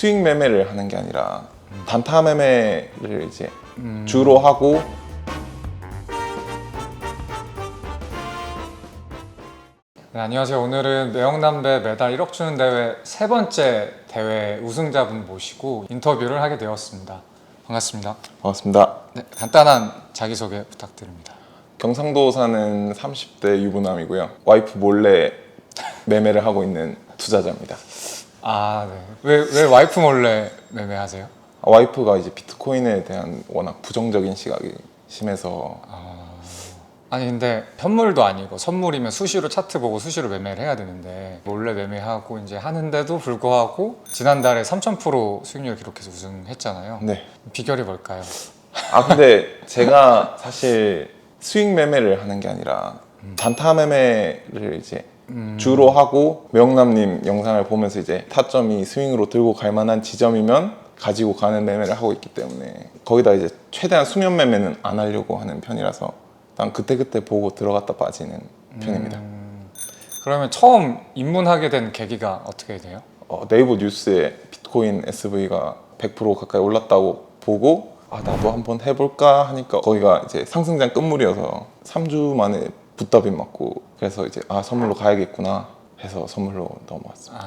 수익 매매를 하는 게 아니라 단타 매매를 이제 주로 하고 네, 안녕하세요. 오늘은 매형남배 매달 1억 주는 대회 세 번째 대회 우승자분 모시고 인터뷰를 하게 되었습니다. 반갑습니다. 반갑습니다. 네, 간단한 자기소개 부탁드립니다. 경상도 사는 30대 유부남이고요. 와이프 몰래 매매를 하고 있는 투자자입니다. 아, 네. 왜 와이프 몰래 매매하세요? 와이프가 이제 비트코인에 대한 워낙 부정적인 시각이 심해서 아니 근데 현물도 아니고 선물이면 수시로 차트 보고 수시로 매매를 해야 되는데 몰래 매매하고 이제 하는데도 불구하고 지난달에 3,000% 수익률 기록해서 우승했잖아요. 네. 비결이 뭘까요? 근데 제가 사실 수익 매매를 하는 게 아니라 단타 매매를 이제 주로 하고 명남님 영상을 보면서 이제 타점이 스윙으로 들고 갈 만한 지점이면 가지고 가는 매매를 하고 있기 때문에 거기다 이제 최대한 수면 매매는 안 하려고 하는 편이라서 난 그때그때 보고 들어갔다 빠지는 편입니다. 그러면 처음 입문하게 된 계기가 어떻게 돼요? 네이버 뉴스에 비트코인 SV가 100% 가까이 올랐다고 보고 나도 한번 해볼까 하니까 거기가 이제 상승장 끝물이어서 3주 만에 붓답이 맞고 그래서 이제 선물로 가야겠구나 해서 선물로 넘어왔어요.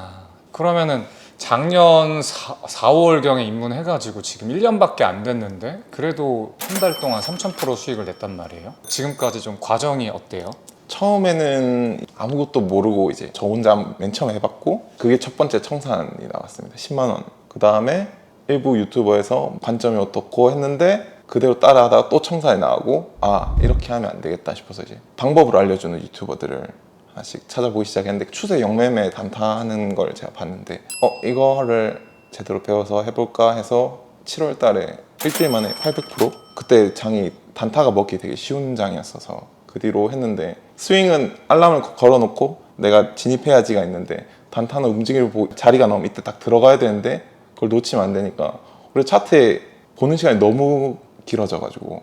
그러면은 작년 4월경에 입문해가지고 지금 1년밖에 안 됐는데 그래도 한 달 동안 3,000% 수익을 냈단 말이에요. 지금까지 좀 과정이 어때요? 처음에는 아무것도 모르고 이제 저 혼자 맨 처음 해봤고 그게 첫 번째 청산이 나왔습니다. 10만 원. 그 다음에 일부 유튜버에서 관점이 어떻고 했는데 그대로 따라하다가 또 청산이 나오고 이렇게 하면 안 되겠다 싶어서 이제 방법을 알려주는 유튜버들을 하나씩 찾아보기 시작했는데 추세 영매매 단타하는 걸 제가 봤는데 이거를 제대로 배워서 해볼까 해서 7월 달에 일주일 만에 800%? 그때 장이 단타가 먹기 되게 쉬운 장이었어서 그 뒤로 했는데 스윙은 알람을 걸어놓고 내가 진입해야지가 있는데 단타는 움직임을 보고 자리가 나오면 이때 딱 들어가야 되는데 그걸 놓치면 안 되니까 우리 차트에 보는 시간이 너무 길어져가지고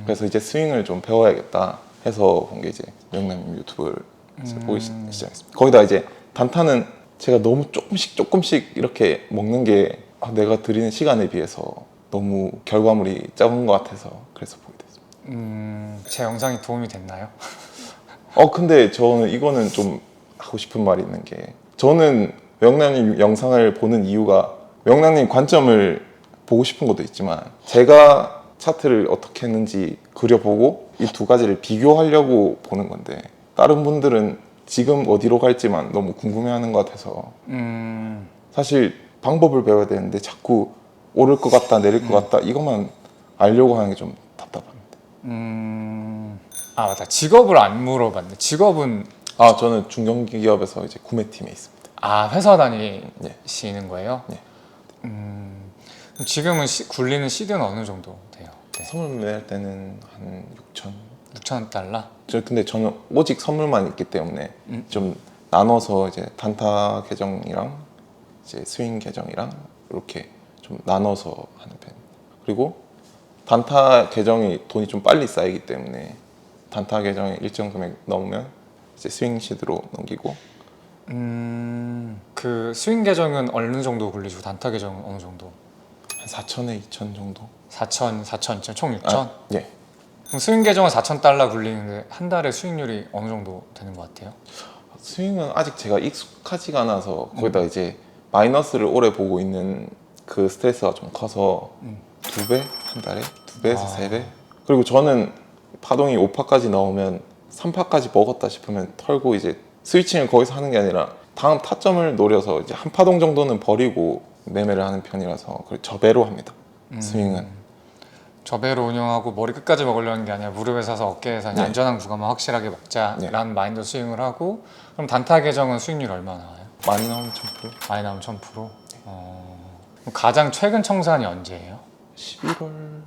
그래서 이제 스윙을 좀 배워야겠다 해서 본 게 이제 명남 유튜브를 보기 시작했습니다. 거기다 이제 단타는 제가 너무 조금씩 이렇게 먹는 게 내가 들이는 시간에 비해서 너무 결과물이 적은 것 같아서 그래서 보게 됐습니다. 제 영상이 도움이 됐나요? 근데 저는 이거는 좀 하고 싶은 말이 있는 게 저는 명남님 영상을 보는 이유가 명남님 관점을 보고 싶은 것도 있지만 제가 차트를 어떻게 했는지 그려보고 이 두 가지를 비교하려고 보는 건데 다른 분들은 지금 어디로 갈지만 너무 궁금해하는 것 같아서 사실 방법을 배워야 되는데 자꾸 오를 것 같다 내릴 것 같다 이것만 알려고 하는 게 좀 답답합니다. 맞다. 직업을 안 물어봤네. 직업은 저는 중견기업에서 이제 구매팀에 있습니다. 회사 다니시는 거예요? 네. 그럼 지금은 굴리는 시드는 어느 정도 돼요? 네. 선물 매매할 때는 한 6,000달러? 근데 저는 오직 선물만 있기 때문에 좀 나눠서 이제 단타 계정이랑 이제 스윙 계정이랑 이렇게 좀 나눠서 하는 편입니다. 그리고 단타 계정이 돈이 좀 빨리 쌓이기 때문에 단타 계정에 일정 금액 넘으면 이제 스윙 시드로 넘기고 그 스윙 계정은 어느 정도 굴리시고 단타 계정은 어느 정도? 한 4천에 2천 정도? 4천, 2천, 총 6천? 예. 그럼 스윙 계정은 4,000달러 굴리는데 한 달에 수익률이 어느 정도 되는 것 같아요? 스윙은 아직 제가 익숙하지가 않아서 거기다 이제 마이너스를 오래 보고 있는 그 스트레스가 좀 커서 2배? 한 달에? 2배에서 3배? 그리고 저는 파동이 5파까지 나오면 3파까지 먹었다 싶으면 털고 이제 스위칭을 거기서 하는 게 아니라 다음 타점을 노려서 이제 한 파동 정도는 버리고 매매를 하는 편이라서 저배로 합니다. 스윙은 저배로 운영하고 머리 끝까지 먹으려는 게 아니라 무릎에 서서 어깨에 서서 네. 안전한 구간만 확실하게 먹자라는 마인드 스윙을 하고 그럼 단타 계정은 수익률 얼마 나와요? 많이 나오면 1000%? 많이 나오면 1,000%? 그럼 가장 최근 청산이 언제예요? 11월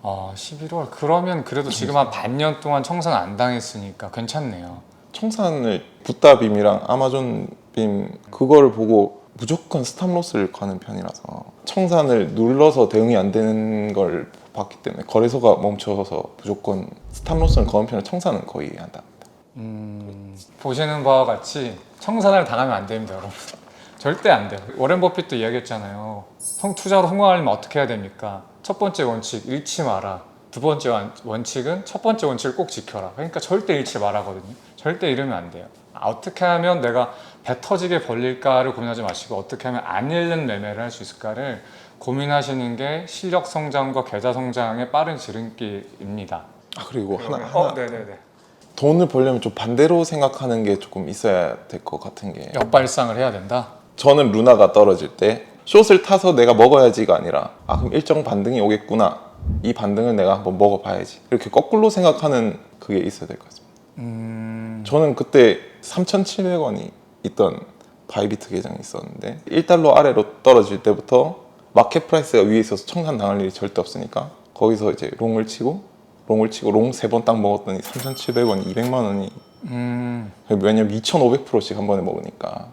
11월. 그러면 그래도 지금 한 반년 동안 청산 안 당했으니까 괜찮네요. 청산을 붓다빔이랑 아마존빔 그거를 보고 무조건 스탑로스를 가는 편이라서 청산을 눌러서 대응이 안 되는 걸 봤기 때문에 거래소가 멈춰서 무조건 스탑로스는 거는 편이라 청산은 거의 안 합니다. 보시는 바와 같이 청산을 당하면 안 됩니다, 여러분. 절대 안 돼요. 워렌 버핏도 이야기했잖아요. 투자로 성공하려면 어떻게 해야 됩니까? 첫 번째 원칙 잃지 마라. 두 번째 원칙은 첫 번째 원칙을 꼭 지켜라. 그러니까 절대 잃지 말라거든요. 절대 잃으면 안 돼요. 어떻게 하면 내가 배 터지게 벌릴까를 고민하지 마시고 어떻게 하면 안 잃는 매매를 할 수 있을까를 고민하시는 게 실력 성장과 계좌 성장의 빠른 지름길입니다. 그리고 하나 네네네. 돈을 벌려면 좀 반대로 생각하는 게 조금 있어야 될 것 같은 게, 역발상을 해야 된다. 저는 루나가 떨어질 때 숏을 타서 내가 먹어야지가 아니라 그럼 일정 반등이 오겠구나, 이 반등을 내가 한번 먹어봐야지, 이렇게 거꾸로 생각하는 그게 있어야 될 것 같습니다. 저는 그때 3,700원이 있던 바이비트 계정이 있었는데 1달러 아래로 떨어질 때부터 마켓 프라이스가 위에 있어서 청산당할 일이 절대 없으니까 거기서 이제 롱을 치고 롱 3번 딱 먹었더니 3,700원이 200만 원이 왜냐면 2,500%씩 한 번에 먹으니까.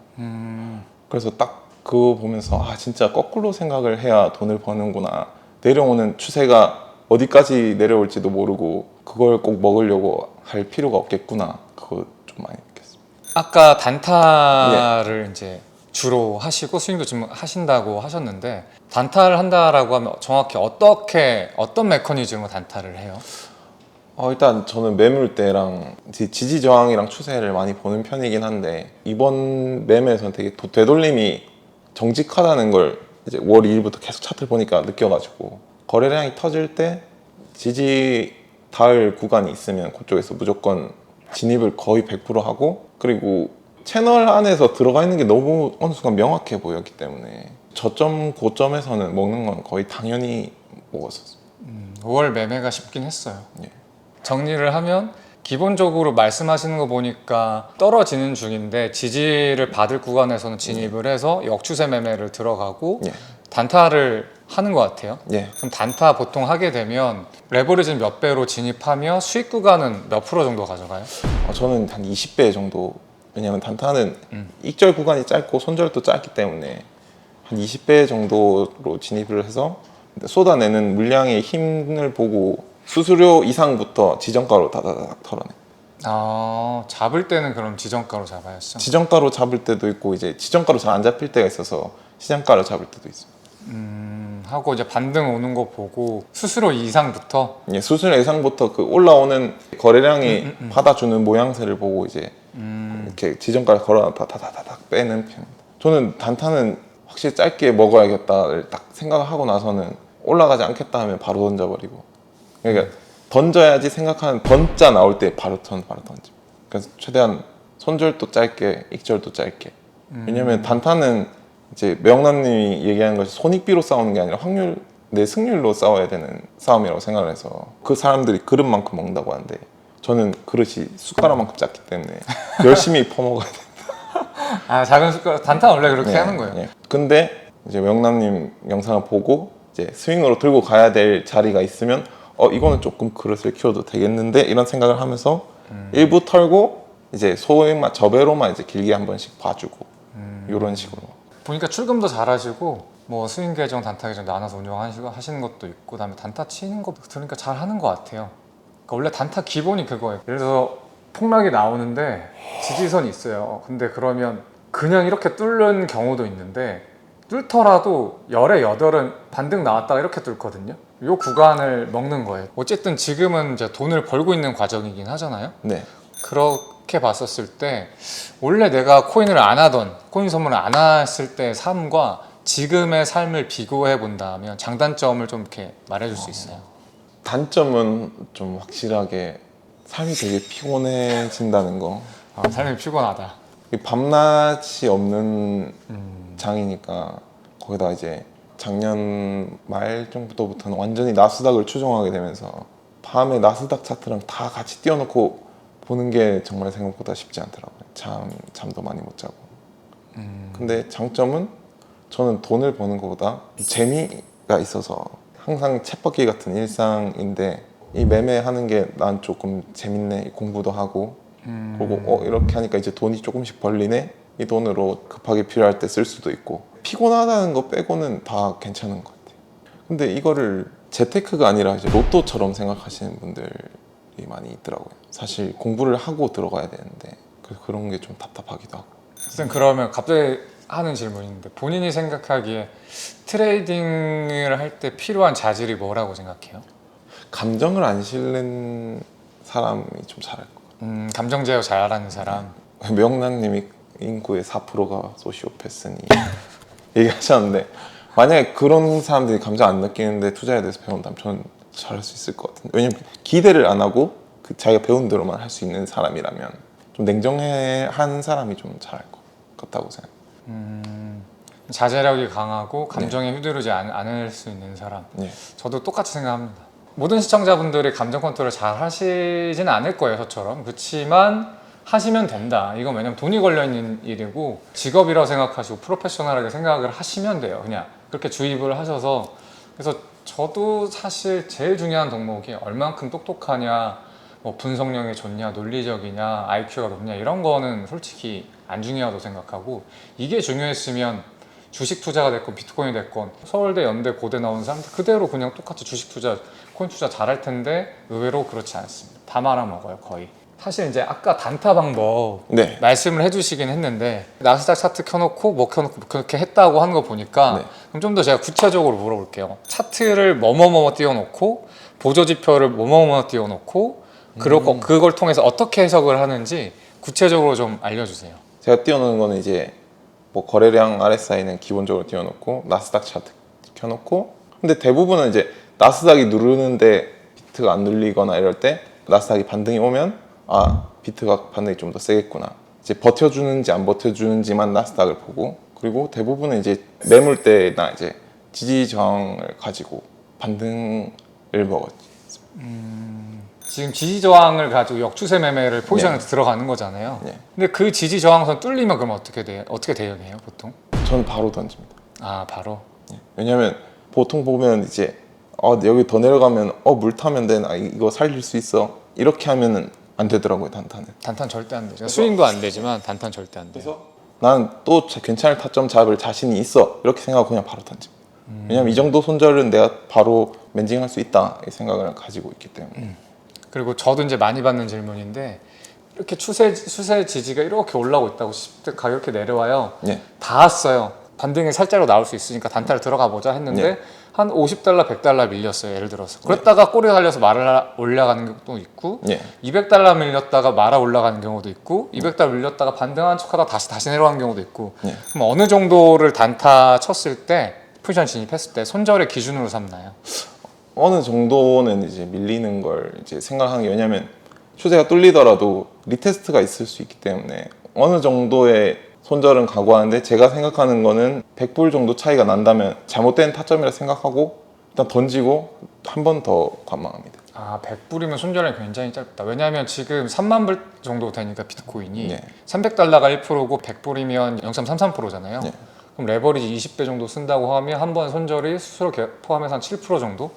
그래서 딱 그거 보면서 진짜 거꾸로 생각을 해야 돈을 버는구나, 내려오는 추세가 어디까지 내려올지도 모르고 그걸 꼭 먹으려고 할 필요가 없겠구나, 그거 좀 많이 느꼈습니다. 아까 단타를 이제 주로 하시고 스윙도 지금 하신다고 하셨는데 단타를 한다라고 하면 정확히 어떤 메커니즘으로 단타를 해요? 일단 저는 매물대랑 지지 저항이랑 추세를 많이 보는 편이긴 한데 이번 매매에서는 되게 되돌림이 정직하다는 걸 이제 월 2일부터 계속 차트를 보니까 느껴가지고, 거래량이 터질 때 지지 닿을 구간이 있으면 그쪽에서 무조건 진입을 거의 100% 하고, 그리고 채널 안에서 들어가 있는 게 너무 어느 순간 명확해 보였기 때문에 저점 고점에서는 먹는 건 거의 당연히 먹었었어요. 5월 매매가 쉽긴 했어요. 예. 정리를 하면 기본적으로 말씀하시는 거 보니까 떨어지는 중인데 지지를 받을 구간에서는 진입을 해서 역추세 매매를 들어가고 예. 단타를 하는 것 같아요. 예. 그럼 단타 보통 하게 되면 레버리지는 몇 배로 진입하며 수익 구간은 몇 프로 정도 가져가요? 저는 한 20배 정도, 왜냐면 단타는 익절 구간이 짧고 손절도 짧기 때문에 한 20배 정도로 진입을 해서 쏟아내는 물량의 힘을 보고 수수료 이상부터 지정가로 다다닥 털어내. 잡을 때는 그럼 지정가로 잡아야죠. 지정가로 잡을 때도 있고 이제 지정가로 잘 안 잡힐 때가 있어서 시장가로 잡을 때도 있습니다. 하고 이제 반등 오는 거 보고 수수료 이상부터 예, 수수료 이상부터 그 올라오는 거래량이 받아주는 모양새를 보고 이제 이렇게 지정가를 걸어 다다다닥 빼는 편입니다. 저는 단타는 확실히 짧게 먹어야겠다를 딱 생각하고 나서는 올라가지 않겠다 하면 바로 던져버리고, 그러니까 던져야지 생각하는 던자 나올 때 바로 던져. 그래서 최대한 손절도 짧게, 익절도 짧게. 왜냐면 단타는 이제 명남님이 얘기하는 것이 손익비로 싸우는 게 아니라 확률, 내 승률로 싸워야 되는 싸움이라고 생각을 해서 그 사람들이 그릇만큼 먹는다고 하는데 저는 그릇이 숟가락만큼 작기 때문에 열심히 퍼먹어야 돼요. 작은 숟가락 단타 원래 그렇게 하는 거예요. 예. 근데 이제 명남님 영상을 보고 이제 스윙으로 들고 가야 될 자리가 있으면 이거는 조금 그릇을 키워도 되겠는데 이런 생각을 하면서 일부 털고 이제 소액만 저배로만 이제 길게 한 번씩 봐주고 이런 식으로. 보니까 출금도 잘하시고 뭐 스윙 계정, 단타 계정 나눠서 운영하시는 것도 있고, 그다음에 단타 치는 거 들으니까 잘 하는 것 같아요. 그러니까 원래 단타 기본이 그거예요. 예를 들어서 폭락이 나오는데 지지선이 있어요. 근데 그러면 그냥 이렇게 뚫는 경우도 있는데 뚫더라도 열의 8은 반등 나왔다가 이렇게 뚫거든요. 이 구간을 먹는 거예요. 어쨌든 지금은 이제 돈을 벌고 있는 과정이긴 하잖아요. 네. 그렇게 봤었을 때 원래 내가 코인을 안 하던, 코인 선물을 안 했을 때의 삶과 지금의 삶을 비교해 본다면 장단점을 좀 이렇게 말해줄 수 있어요? 단점은 좀 확실하게 삶이 되게 피곤해진다는 거. 삶이 피곤하다. 이 밤낮이 없는 장이니까, 거기다 이제 작년 말 정도부터는 완전히 나스닥을 추종하게 되면서 밤에 나스닥 차트랑 다 같이 띄워놓고 보는 게 정말 생각보다 쉽지 않더라고요. 잠도 많이 못 자고. 근데 장점은 저는 돈을 버는 것보다 재미가 있어서 항상 쳇바퀴 같은 일상인데 이 매매하는 게 난 조금 재밌네, 공부도 하고 그리고 이렇게 하니까 이제 돈이 조금씩 벌리네, 이 돈으로 급하게 필요할 때 쓸 수도 있고, 피곤하다는 거 빼고는 다 괜찮은 것 같아요. 근데 이거를 재테크가 아니라 이제 로또처럼 생각하시는 분들이 많이 있더라고요. 사실 공부를 하고 들어가야 되는데 그런 게 좀 답답하기도 하고. 선생님, 그러면 갑자기 하는 질문인데 본인이 생각하기에 트레이딩을 할 때 필요한 자질이 뭐라고 생각해요? 감정을 안 실는 사람이 좀 잘할 것 감정 제어 잘하는 사람. 같아요. 명란님이 인구의 4%가 소시오패스니 얘기하셨는데 만약에 그런 사람들이 감정 안 느끼는데 투자에 대해서 배운다면 저는 잘할 수 있을 것 같은데 왜냐면 기대를 안 하고 그 자기가 배운 대로만 할 수 있는 사람이라면 좀 냉정한 사람이 좀 잘할 것 같다고 생각해요. 자제력이 강하고 감정에 휘두르지 않을 수 있는 사람. 네. 저도 똑같이 생각합니다. 모든 시청자분들이 감정 컨트롤 잘 하시진 않을 거예요, 저처럼. 그렇지만 하시면 된다. 이건 왜냐면 돈이 걸려 있는 일이고 직업이라고 생각하시고 프로페셔널하게 생각을 하시면 돼요. 그냥 그렇게 주입을 하셔서. 그래서 저도 사실 제일 중요한 덕목이 얼만큼 똑똑하냐, 뭐 분석력이 좋냐, 논리적이냐, IQ가 높냐 이런 거는 솔직히 안 중요하다고 생각하고 이게 중요했으면 주식 투자가 됐건 비트코인이 됐건 서울대, 연대, 고대 나온 사람들 그대로 그냥 똑같이 주식 투자, 코인 투자 잘할 텐데 의외로 그렇지 않습니다. 다 말아먹어요, 거의. 사실 이제 아까 단타 방법 네. 말씀을 해주시긴 했는데 나스닥 차트 켜놓고 뭐 켜놓고 뭐 그렇게 했다고 하는 거 보니까 네. 그럼 좀 더 제가 구체적으로 물어볼게요. 차트를 뭐뭐뭐 띄워놓고 보조지표를 뭐뭐뭐 띄워놓고 그리고 그걸 통해서 어떻게 해석을 하는지 구체적으로 좀 알려주세요. 제가 띄워놓은 거는 이제 뭐 거래량 RSI는 기본적으로 띄워놓고 나스닥 차트 켜놓고 근데 대부분은 이제 나스닥이 누르는데 비트가 안 눌리거나 이럴 때 나스닥이 반등이 오면 아 비트가 반등이 좀 더 세겠구나 이제 버텨주는지 안 버텨주는지만 나스닥을 보고 그리고 대부분은 이제 매물대나 이제 지지 저항을 가지고 반등을 먹었지. 지금 지지 저항을 가지고 역추세 매매를 포지션에 들어가는 거잖아요. 네. 근데 그 지지 저항선 뚫리면 그럼 어떻게 돼요? 어떻게 대응해요, 보통? 저는 바로 던집니다. 아, 바로. 왜냐면 보통 보면 이제 여기 더 내려가면 물 타면 돼. 나 이거 살릴 수 있어. 이렇게 하면은 안 되더라고요, 단타는. 단탄 절대 안 되죠. 스윙도 안 되지만 단탄 절대 안 돼요. 그래서 나는 또 괜찮을 타점 잡을 자신이 있어. 이렇게 생각하고 그냥 바로 던집니다. 왜냐면 이 정도 손절은 내가 바로 멘징할 수 있다. 이 생각을 가지고 있기 때문에. 그리고 저도 이제 많이 받는 질문인데 이렇게 추세 지지가 이렇게 올라오고 있다고 10대 가격 이렇게 내려와요. 예. 다 왔어요. 반등이 살짝으로 나올 수 있으니까 단타를 들어가 보자 했는데 네. 한 $50, $100 밀렸어요. 예를 들어서. 그랬다가 꼬리 달려서 말아 올라가는 경우도 있고 예. $200 밀렸다가 말아 올라가는 경우도 있고 $200 밀렸다가 반등한 척하다 다시 내려가는 경우도 있고 예. 그럼 어느 정도를 단타 쳤을 때 포지션 진입했을 때 손절의 기준으로 삼나요? 어느 정도는 이제 밀리는 걸 이제 생각하는 게 왜냐면 추세가 뚫리더라도 리테스트가 있을 수 있기 때문에 어느 정도의 손절은 각오하는데 제가 생각하는 거는 100불 정도 차이가 난다면 잘못된 타점이라 생각하고 일단 던지고 한 번 더 관망합니다. 아, 100불이면 손절이 굉장히 짧다. 왜냐하면 지금 3만 불 정도 되니까 비트코인이 네. $300가 1%고 100불이면 0.33%잖아요. 네. 그럼 레버리지 20배 정도 쓴다고 하면 한 번 손절이 수수료 포함해서 한 7% 정도?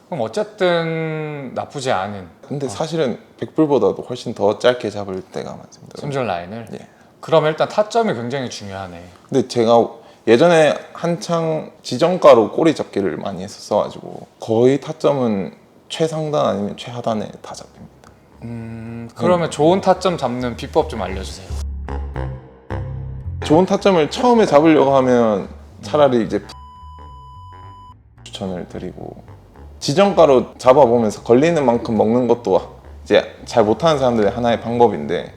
그럼 어쨌든 나쁘지 않은 근데 사실은 100불보다도 훨씬 더 짧게 잡을 때가 많습니다. 손절 라인을. 예. 그럼 일단 타점이 굉장히 중요하네. 근데 제가 예전에 한창 지정가로 꼬리 잡기를 많이 했었어가지고 거의 타점은 최상단 아니면 최하단에 다 잡힙니다. 그러면 좋은 타점 잡는 비법 좀 알려주세요. 좋은 타점을 처음에 잡으려고 하면 차라리 이제 추천을 드리고 지정가로 잡아보면서 걸리는 만큼 먹는 것도 이제 잘 못하는 사람들의 하나의 방법인데